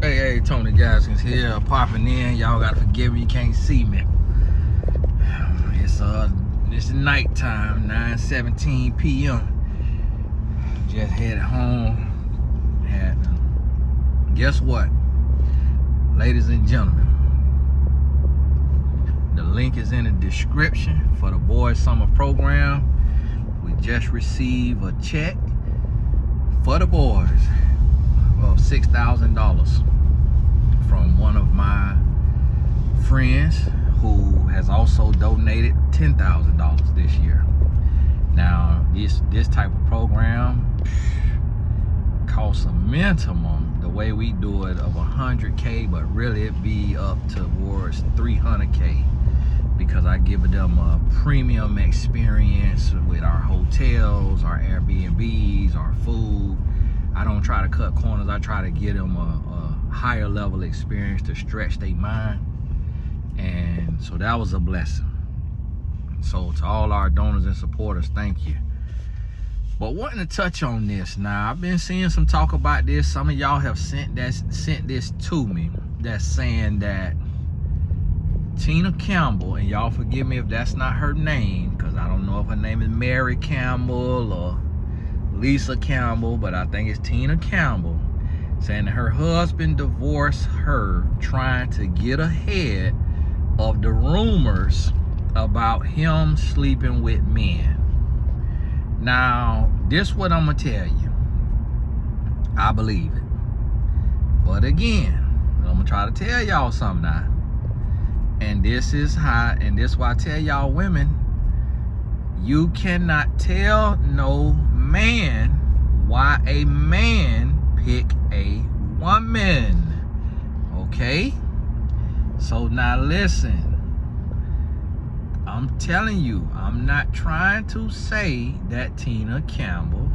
Hey, Tony Gaskins here, popping in. Y'all gotta forgive me, you can't see me. It's nighttime, 9:17 p.m. Just headed home. Guess what? Ladies and gentlemen, the link is in the description for the Boys Summer Program. We just received a check for the boys of $6,000 from one of my friends who has also donated $10,000 this year. Now, this type of program costs a minimum, the way we do it, of 100K, but really it be up towards 300K, because I give them a premium experience with our hotels, our Airbnbs, our food. I don't try to cut corners. I try to get them a higher level experience to stretch their mind. And so that was a blessing. So to all our donors and supporters, thank you. But wanting to touch on this now, I've been seeing some talk about this. Some of y'all have sent this to me, that's saying that Tina Campbell, and y'all forgive me if that's not her name, because I don't know if her name is Mary Campbell or Lisa Campbell, but I think it's Tina Campbell, saying that her husband divorced her, trying to get ahead of the rumors about him sleeping with men. Now, this what I'm gonna tell you. I believe it. But again, I'm gonna try to tell y'all something now. And this is why I tell y'all women, you cannot tell no man why a man pick a woman. Okay? So now listen. I'm telling you, I'm not trying to say that Tina Campbell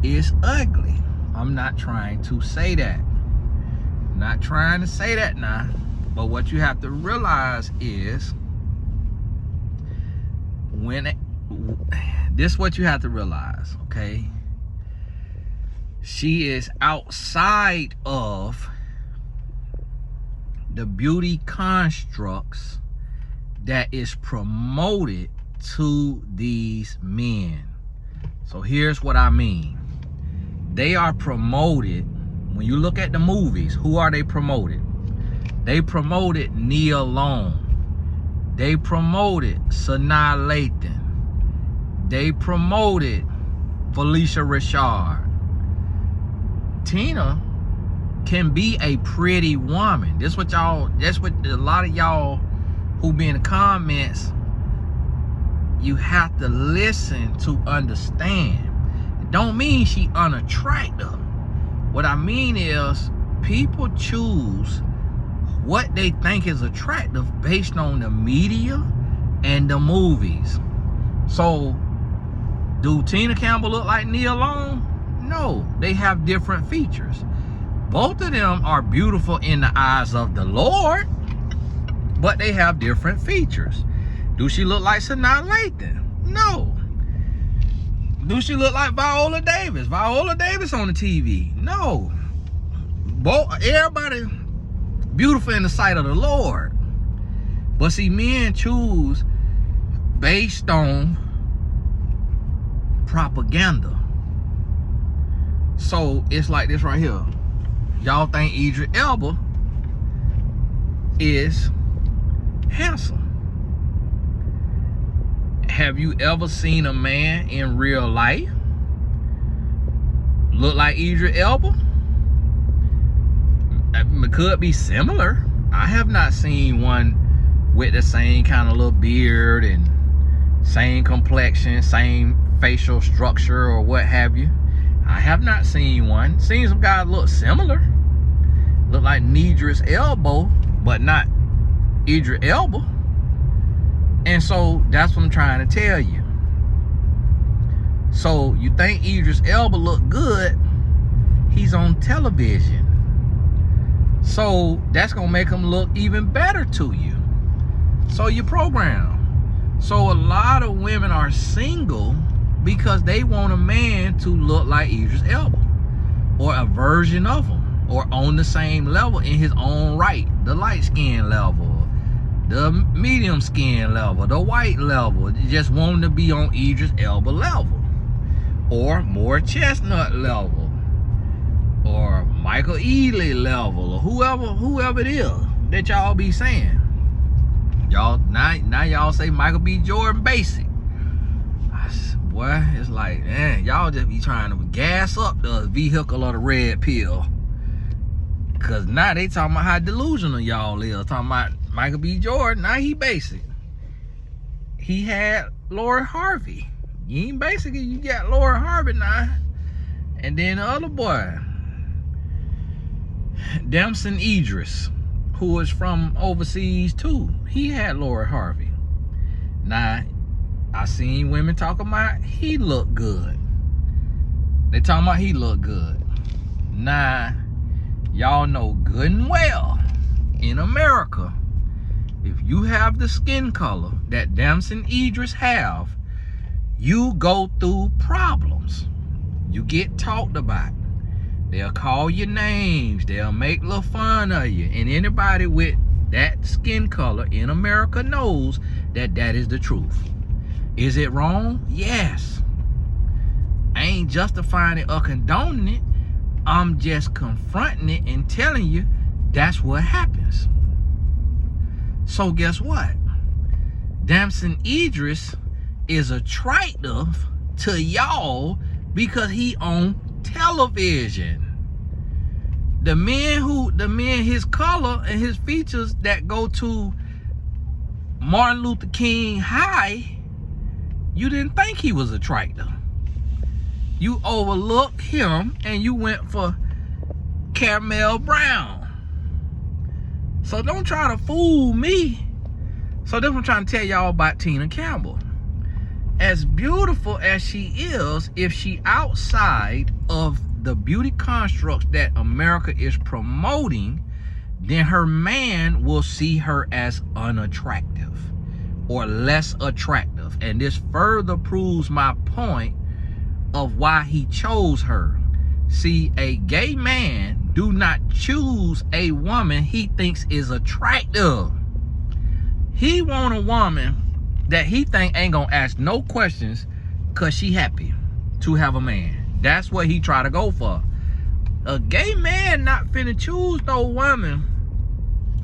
is ugly. I'm not trying to say that. I'm not trying to say that now. But what you have to realize is, this is what you have to realize, okay? She is outside of the beauty constructs that is promoted to these men. So here's what I mean. They are promoted, when you look at the movies, who are they promoted? They promoted Nia Long. They promoted Sanaa Lathan. They promoted Felicia Rashad. Tina can be a pretty woman. That's what a lot of y'all who be in the comments, you have to listen to understand. It don't mean she unattractive. What I mean is, people choose what they think is attractive based on the media and the movies. So, do Tina Campbell look like Nia Long? No, they have different features. Both of them are beautiful in the eyes of the Lord, but they have different features. Do she look like Sanaa Lathan? No. Do she look like Viola Davis? Viola Davis on the TV? No. Everybody beautiful in the sight of the Lord. But see, men choose based on propaganda. So it's like this right here. Y'all think Idris Elba is handsome. Have you ever seen a man in real life look like Idris Elba? It could be similar. I have not seen one with the same kind of little beard and same complexion, same facial structure or what have you. I have not seen one. Seen some guys look similar. Look like Idris Elba, but not Idris Elba. And so that's what I'm trying to tell you. So you think Idris Elba look good? He's on television. So that's gonna make him look even better to you. So you program. So a lot of women are single because they want a man to look like Idris Elba, or a version of him, or on the same level in his own right. The light skin level, the medium skin level, the white level. Just wanting to be on Idris Elba level, or more chestnut level, or Michael Ealy level, or whoever it is that y'all be saying. Y'all now y'all say Michael B. Jordan basic. Boy, it's like, man, y'all just be trying to gas up the vehicle of the red pill. Cause now they talking about how delusional y'all is. Talking about Michael B. Jordan, now he basic. He had Lori Harvey. You ain't basically, you got Lori Harvey now. And then the other boy, Damson Idris, who is from overseas too. He had Lori Harvey. Now, I seen women talking about he looked good. They talking about he looked good. Now, y'all know good and well, in America, if you have the skin color that Damson Idris have, you go through problems. You get talked about. They'll call you names. They'll make little fun of you. And anybody with that skin color in America knows that that is the truth. Is it wrong? Yes. I ain't justifying it or condoning it. I'm just confronting it and telling you that's what happens. So guess what? Damson Idris is attractive to y'all because he on television. The men his color and his features that go to Martin Luther King high, you didn't think he was attractive. You overlooked him and you went for Campbell Brown. So don't try to fool me. So that's what I'm trying to tell y'all about Tina Campbell. As beautiful as she is, if she outside of the beauty constructs that America is promoting, then her man will see her as unattractive or less attractive. And this further proves my point of why he chose her. See, a gay man do not choose a woman he thinks is attractive. He want a woman that he think ain't gonna ask no questions cause she happy to have a man. That's what he try to go for. A gay man not finna choose no woman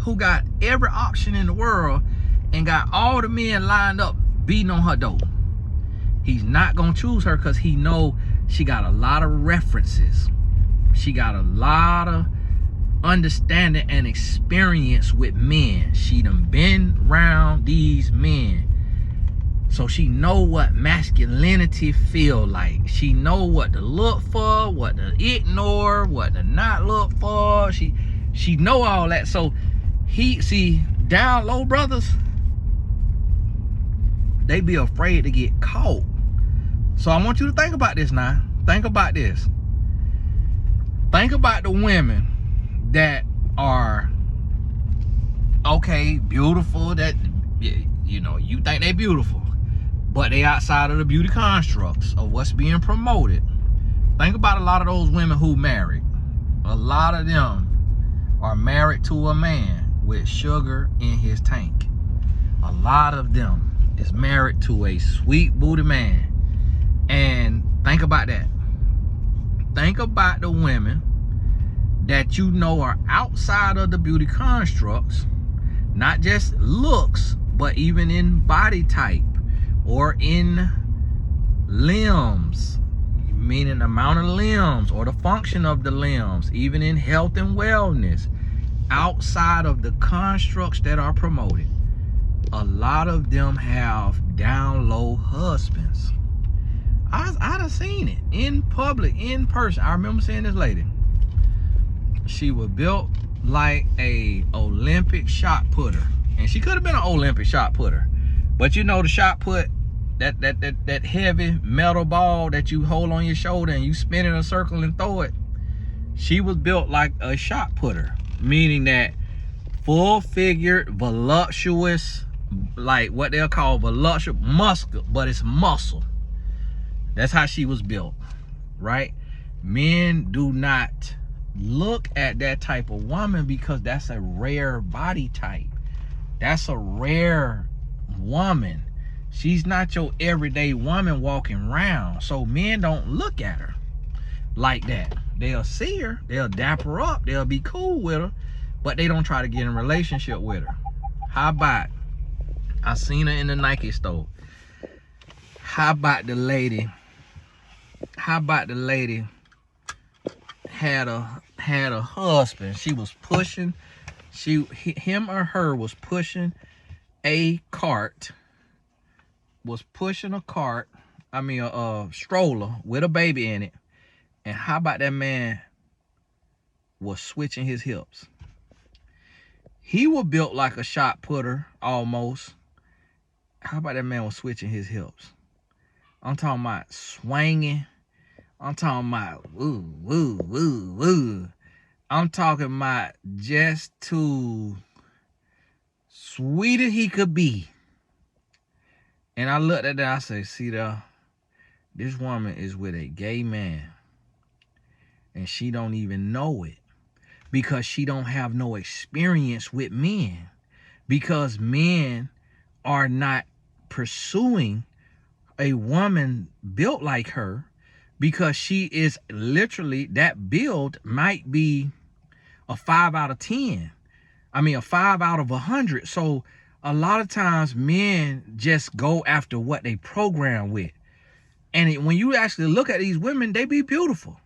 who got every option in the world and got all the men lined up beating on her door. He's not gonna choose her because he know she got a lot of references. She got a lot of understanding and experience with men. She done been around these men. So she know what masculinity feel like. She know what to look for, what to ignore, what to not look for. She know all that. So see, down low brothers, they be afraid to get caught. So I want you to think about this now. Think about this. Think about the women that are, okay, beautiful, that, you know, you think they beautiful, but they outside of the beauty constructs of what's being promoted. Think about a lot of those women who married. A lot of them are married to a man with sugar in his tank. A lot of them is married to a sweet booty man. And think about that. Think about the women that you know are outside of the beauty constructs, not just looks, but even in body type or in limbs, meaning amount of limbs or the function of the limbs, even in health and wellness, outside of the constructs that are promoted. A lot of them have down low husbands. I done seen it in public, in person. I remember seeing this lady. She was built like a Olympic shot putter, and she could have been an Olympic shot putter, but you know the shot put, that heavy metal ball that you hold on your shoulder and you spin in a circle and throw it. She was built like a shot putter, meaning that full figured, voluptuous, like what they'll call voluptuous muscle, but it's muscle. That's how she was built, right? Men do not look at that type of woman because that's a rare body type. That's a rare woman. She's not your everyday woman walking around. So men don't look at her like that. They'll see her, they'll dap her up, they'll be cool with her, but they don't try to get in a relationship with her. How about, I seen her in the Nike store. How about the lady had a husband. She was pushing, him or her was pushing a cart, a stroller with a baby in it. And how about that man was switching his hips? He was built like a shot putter almost. How about that man was switching his hips? I'm talking about swinging. I'm talking about woo, woo, woo, woo. I'm talking about just too sweet as he could be. And I looked at that, I said, see there, this woman is with a gay man. And she don't even know it. Because she don't have no experience with men. Because men are not pursuing a woman built like her, because she is literally, that build might be a 5 out of 10. I mean, a 5 out of 100. So a lot of times men just go after what they program with. And when you actually look at these women, they be beautiful.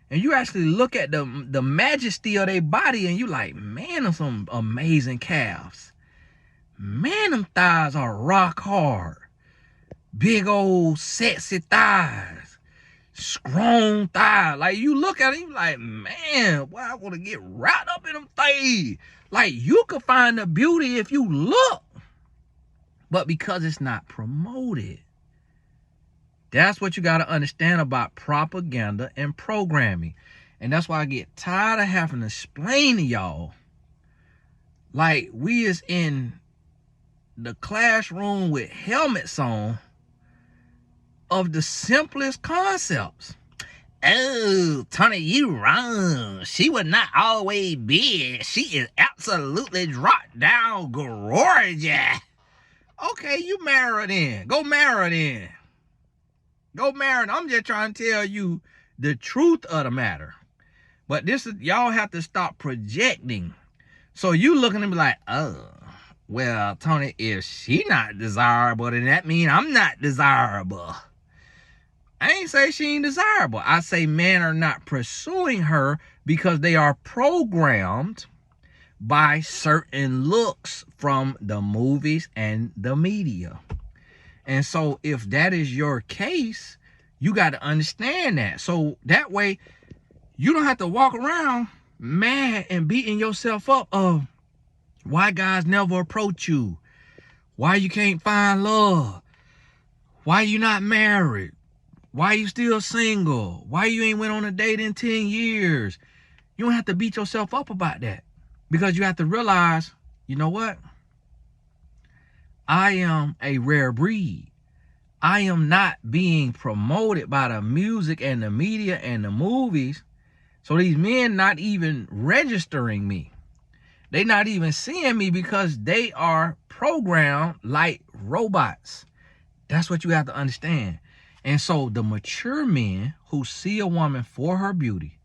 And you actually look at the majesty of their body and you like, man, them some amazing calves. Man, them thighs are rock hard. Big old sexy thighs. Strong thighs. Like, you look at it, you like, man, boy, I want to get right up in them things. Like, you could find the beauty if you look. But because it's not promoted. That's what you got to understand about propaganda and programming. And that's why I get tired of having to explain to y'all. Like, we is in the classroom with helmets on of the simplest concepts. Oh, Tony, you wrong. She would not always be. She is absolutely dropped down gorgeous. Okay, you marry her then. Go marry her then. Go marry her. I'm just trying to tell you the truth of the matter. But this is, y'all have to stop projecting. So you looking at me like, oh, well, Tony, if she not desirable, then that means I'm not desirable. I ain't say she ain't desirable. I say men are not pursuing her because they are programmed by certain looks from the movies and the media. And so if that is your case, you got to understand that. So that way, you don't have to walk around mad and beating yourself up of why guys never approach you, why you can't find love, why you not married, why you still single, why you ain't went on a date in 10 years. You don't have to beat yourself up about that, because you have to realize, you know what? I am a rare breed. I am not being promoted by the music and the media and the movies. So these men not even registering me. They not even seeing me because they are programmed like robots. That's what you have to understand. And so the mature men who see a woman for her beauty,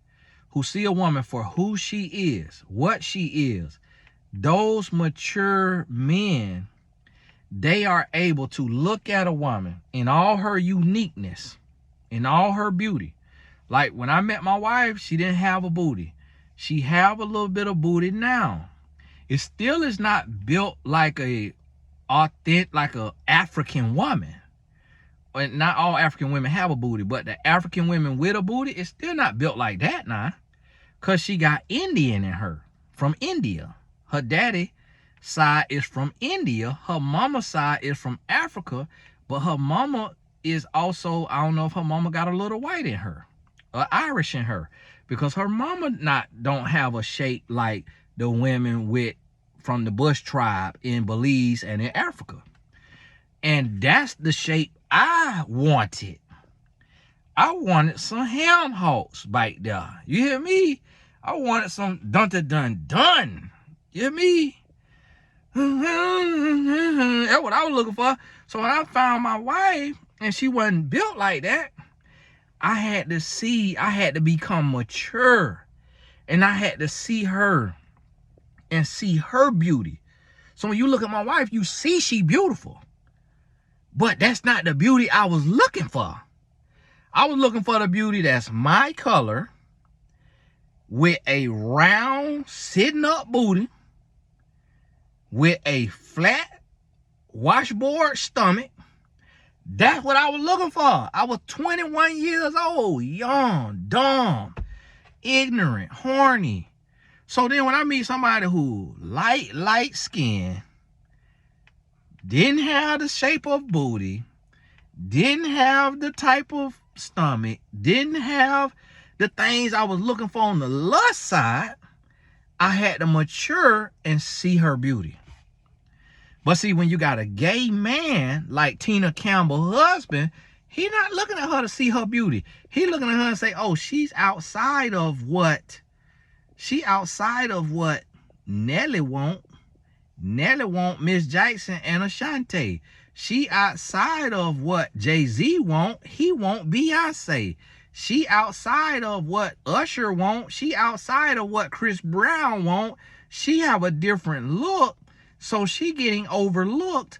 who see a woman for who she is, what she is, those mature men, they are able to look at a woman in all her uniqueness, in all her beauty. Like when I met my wife, she didn't have a booty. She have a little bit of booty now. It still is not built like a authentic, like a African woman. And not all African women have a booty, but the African women with a booty is still not built like that now. Because she got Indian in her, from India. Her daddy side is from India. Her mama side is from Africa. But her mama is also, I don't know if her mama got a little white in her, or Irish in her. Because her mama don't have a shape like the women from the Bush tribe in Belize and in Africa. And that's the shape I wanted. I wanted some ham hocks back there. You hear me? I wanted some dun. You hear me? That's what I was looking for. So when I found my wife and she wasn't built like that, I had to become mature. And I had to see her and see her beauty. So when you look at my wife, you see she beautiful. But that's not the beauty I was looking for. I was looking for the beauty that's my color, with a round sitting up booty, with a flat washboard stomach. That's what I was looking for. I was 21 years old, young, dumb, ignorant, horny. So then when I meet somebody who light skin, didn't have the shape of booty, didn't have the type of stomach, didn't have the things I was looking for on the lust side, I had to mature and see her beauty. But see, when you got a gay man like Tina Campbell's husband, he not looking at her to see her beauty. He looking at her and say, oh, she's outside of what Nelly want. Nelly want Miss Jackson and Ashanti. She outside of what Jay-Z want. He want Beyonce. She outside of what Usher want. She outside of what Chris Brown want. She have a different look, so she getting overlooked.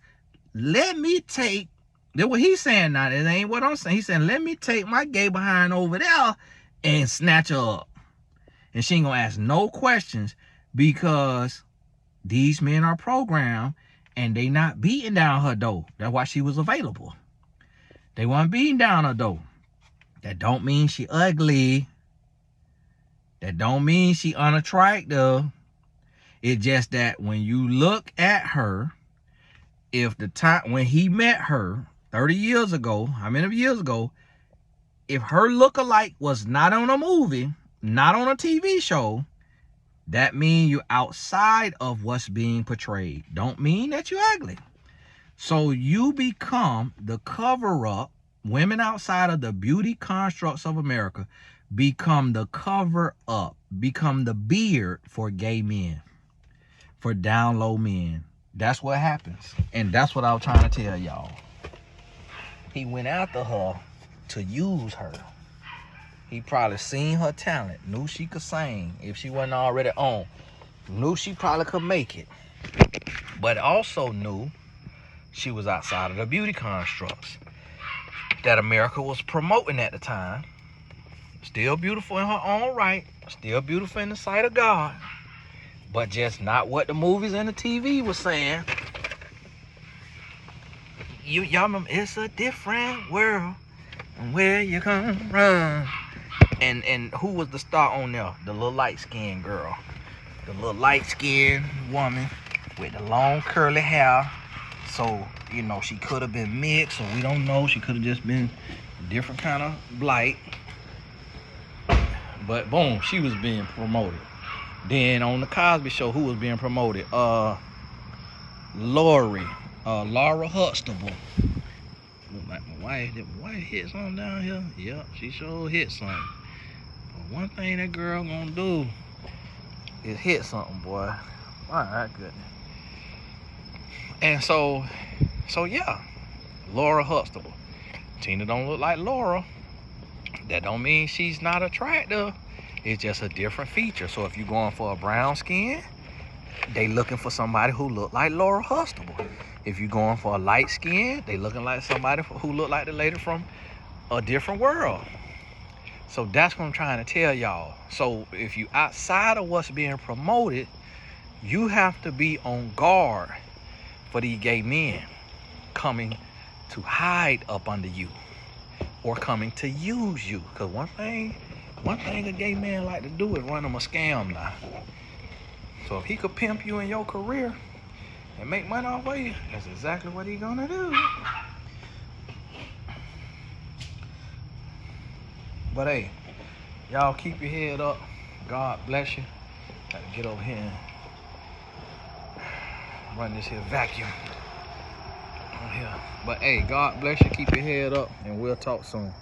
Let me take, that's what he's saying now. It ain't what I'm saying. He's saying, let me take my gay behind over there and snatch her up. And she ain't gonna ask no questions, because these men are programmed and they not beating down her door. That's why she was available. They weren't beating down her door. That don't mean she ugly. That don't mean she unattractive. It's just that when you look at her, if the time when he met her 30 years ago, how many years ago, if her lookalike was not on a movie, not on a TV show, that means you're outside of what's being portrayed. Don't mean that you're ugly. So you become the cover-up. Women outside of the beauty constructs of America become the cover-up, become the beard for gay men, for down low men. That's what happens. And that's what I was trying to tell y'all. He went after her to use her. He probably seen her talent, knew she could sing if she wasn't already on, knew she probably could make it, but also knew she was outside of the beauty constructs that America was promoting at the time. Still beautiful in her own right, still beautiful in the sight of God, but just not what the movies and the TV was saying. Y'all remember, it's a different world, and where you come from. And who was the star on there? The little light-skinned girl. The little light-skinned woman with the long curly hair. So, you know, she could have been mixed, or we don't know. She could have just been a different kind of blight. But boom, she was being promoted. Then on the Cosby Show, who was being promoted? Laura Huxtable. My wife hit something down here. Yep, she sure hit something. But one thing that girl gonna do is hit something, boy. My goodness. And so yeah, Laura Huxtable. Tina don't look like Laura. That don't mean she's not attractive. It's just a different feature. So if you're going for a brown skin, they looking for somebody who look like Laura Huxtable. If you're going for a light skin, they looking like somebody who look like the lady from A Different World. So that's what I'm trying to tell y'all. So if you outside of what's being promoted, you have to be on guard for these gay men coming to hide up under you or coming to use you. Because one thing a gay man like to do is run them a scam now. So if he could pimp you in your career and make money off of you, that's exactly what he's gonna do. But hey, y'all keep your head up. God bless you. Gotta get over here and run this here vacuum on here. But hey, God bless you. Keep your head up, and we'll talk soon.